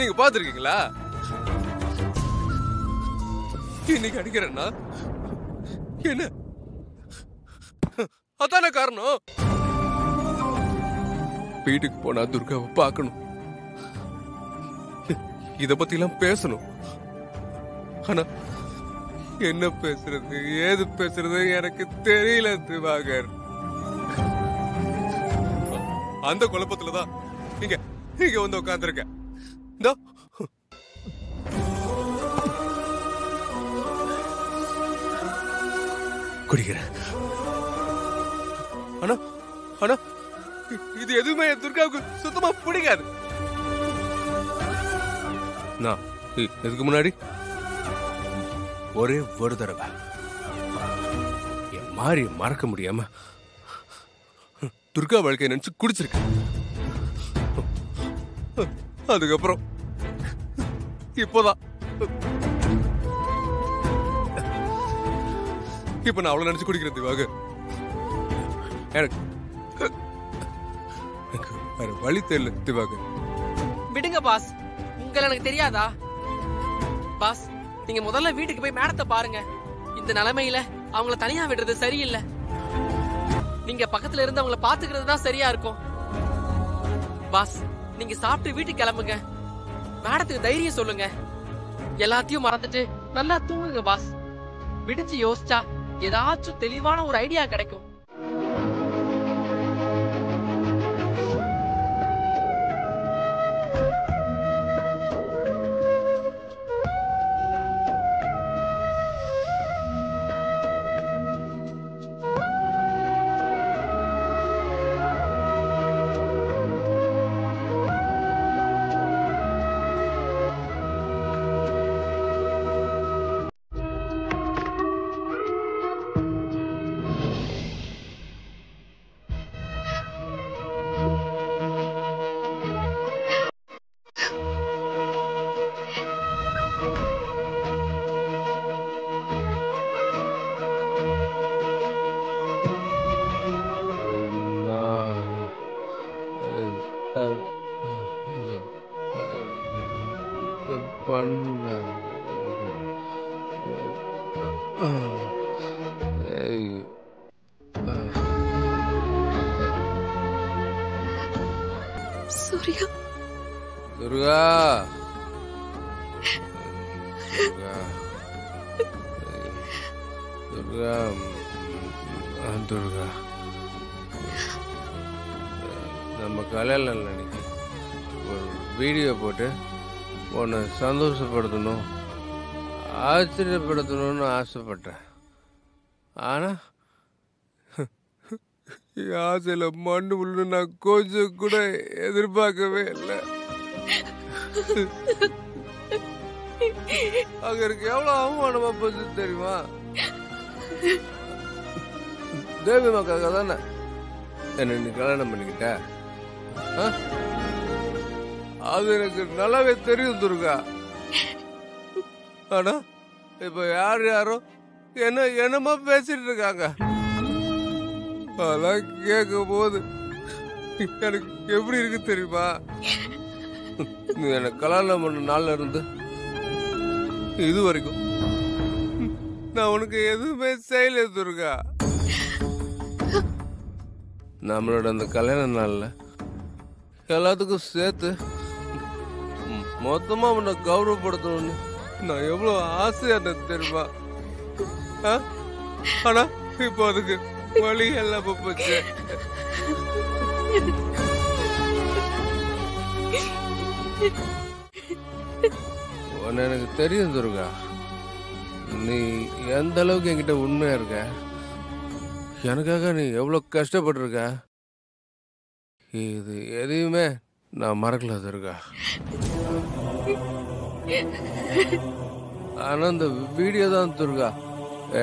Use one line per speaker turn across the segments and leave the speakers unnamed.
நீங்க பாத்துருக்கீங்களா? இன்னைக்கு அடிக்கிறேன்னா என்ன அதான காரணம். வீட்டுக்கு போனா துர்காவை பார்க்கணும், இத பத்தி எல்லாம் பேசணும். ஆனா என்ன பேசுறது ஏது பேசுறது எனக்கு தெரியல திவாகர். அந்த குழப்பத்துலதான் இங்க இங்க வந்து உட்கார்ந்துருக்க. குடிக்கிறேன். ஆனா ஆனா இது எதுவுமே துர்காவுக்கு சுத்தமா பிடிக்காது. நான் இதுக்கு முன்னாடி ஒரே ஒரு தடவை என் மாறி மறக்க முடியாம துர்கா வாழ்க்கையை நினைச்சு குடிச்சிருக்கேன். அதுக்கப்புறம் இப்போதான் இப்ப நான் அவளை நினைச்சு குடிக்கிறேன் திவாக. எனக்கு வேற வழி தெரியல திவாக.
விடுங்க பாஸ், உங்களை எனக்கு தெரியாதா? பாஸ், நீங்க முதல்ல வீட்டுக்கு போய் மேடத்தை பாருங்க. இந்த நிலைமையில அவங்கள தனியா விடுறது சரியில்லை. நீங்க பக்கத்துல இருந்து அவங்கள பாத்துக்கிறது தான் சரியா இருக்கும். பாஸ், நீங்க சாப்பிட்டு வீட்டுக்கு கிளம்புங்க. மேடத்துக்கு தைரியம் சொல்லுங்க. எல்லாத்தையும் மறந்துட்டு நல்லா தூங்குங்க பாஸ். விடிச்சு யோசிச்சா ஏதாச்சும் தெளிவான ஒரு ஐடியா கிடைக்கும்.
சூர்யா,
துர்கா, துர்கா, துர்கா, நம்ம கல்யாணம் நினைக்க ஒரு வீடியோ போட்டு உன்னை சந்தோஷப்படுத்தணும், ஆச்சரியப்படுத்தணும்னு ஆசைப்பட்டேன். ஆனா ஆசையில மண்ணு புல்லு நான் கொஞ்சம் கூட எதிர்பார்க்கவே இல்லை. அங்க இருக்கு எவ்வளவு அவமானமா போச்சு தெரியுமா? தேவி மக்காக தானே என்ன நீ கல்யாணம் பண்ணிக்கிட்ட. அது எனக்கு நல்லாவே தெரியும் துர்கா. ஆனா இப்ப யாரோ என்னமா பேசிட்டு இருக்காங்க. அதெல்லாம் கேட்கும் போது எனக்கு எப்படி இருக்கு தெரியுமா? நீ எனக்கு கல்யாணம் பண்ண நாள்ல இருந்து இது வரைக்கும் நான் உனக்கு எதுவுமே செய்யல துர்கா. நம்மளோட அந்த கல்யாண நாள்ல எல்லாத்துக்கும் சேர்த்து மொத்தமா உன்னை கௌரவப்படுத்தணும்னு நான் எவ்வளவு ஆசையா தெரியுமா? ஆனா இப்போ அதுக்கு வழி எல்லாம் போச்சு. எனக்கு தெரியும் துர்கா, நீ எந்த அளவுக்கு என்கிட்ட உண்மையா இருக்க, எனக்காக நீ எவ்வளவு கஷ்டப்பட்டிருக்க. இது எதையுமே நான் மறக்கல துர்கா. ஆனா இந்த வீடியோ தான் துர்கா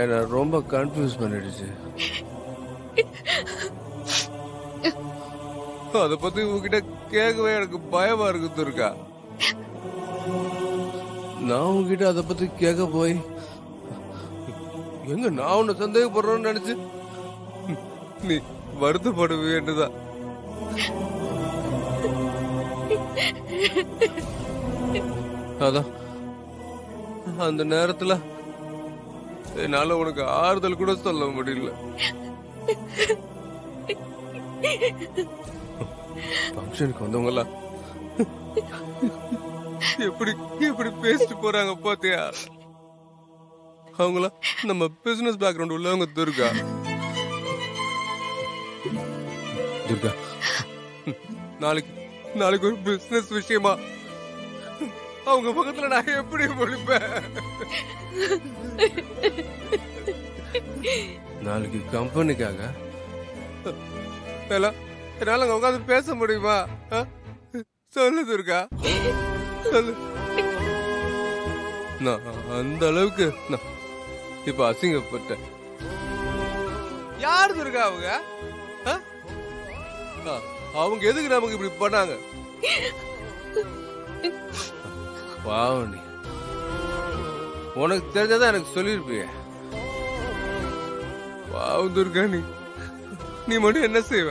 என்ன ரொம்ப கன்ஃபியூஸ் பண்ணிடுச்சு. அத பத்தி உங்ககிட்ட கேட்கவே எனக்கு பயமா இருக்கு துர்கா. நான் உங்ககிட்ட அத பத்தி கேட்க போய் எங்க நான் உன்னை சந்தேகப்படுறேன்னு நினைச்சு நீ வருத்தப்படுவேன்னுதான். அதான் அந்த நேரத்துல என்னால உனக்கு ஆறுதல் கூட சொல்ல முடியல. ஃபங்க்ஷனுக்கு வந்தவங்க எல்லாம் எப்படி எப்படி பேசிட்டு போறாங்க பாத்தியா? அவங்கள நம்ம பிசினஸ் பேக்ரவுண்ட் உள்ளவங்க. துர்கா துர்கா நாளைக்கு ஒரு பிசினஸ் விஷயமா அவங்க பக்கத்துல நான் எப்படி முடிப்பேன்? நாளைக்கு கம்பெனிக்காக என்னால அங்க உட்காந்து பேச முடியுமா? சொல்லு துர்கா, சொல்லு. நான் அந்த அளவுக்கு இப்ப அசிங்கப்பட்டேன். யார் துர்கா அவங்க? அவங்க எதுக்கு நமக்கு இப்படி பண்ணாங்க? பாவம், உனக்கு தெரிஞ்சதான் எனக்கு சொல்லிருப்பிய. பாவம் துர்கா, நீ மட்டும் என்ன செய்வ?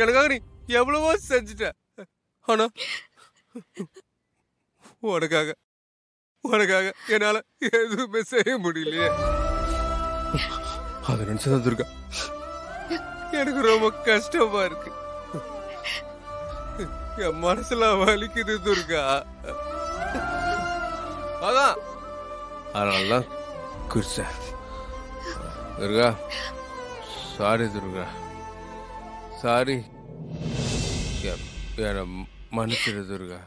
எனக்காக நீ எவ்வளவோ செஞ்சுட்ட. ஆனா உனக்காக என்னால எதுவுமே செய்ய முடியலையே. அத நினைச்சதான் துர்கா எனக்கு ரொம்ப கஷ்டமா இருக்கு. என் மனசுல வலிக்குது துர்கா. அதான் அதனாலதான் குடிச்சேன். Durga sorry Durga, sorry. என்ன மன்னிச்சிடு துர்கா.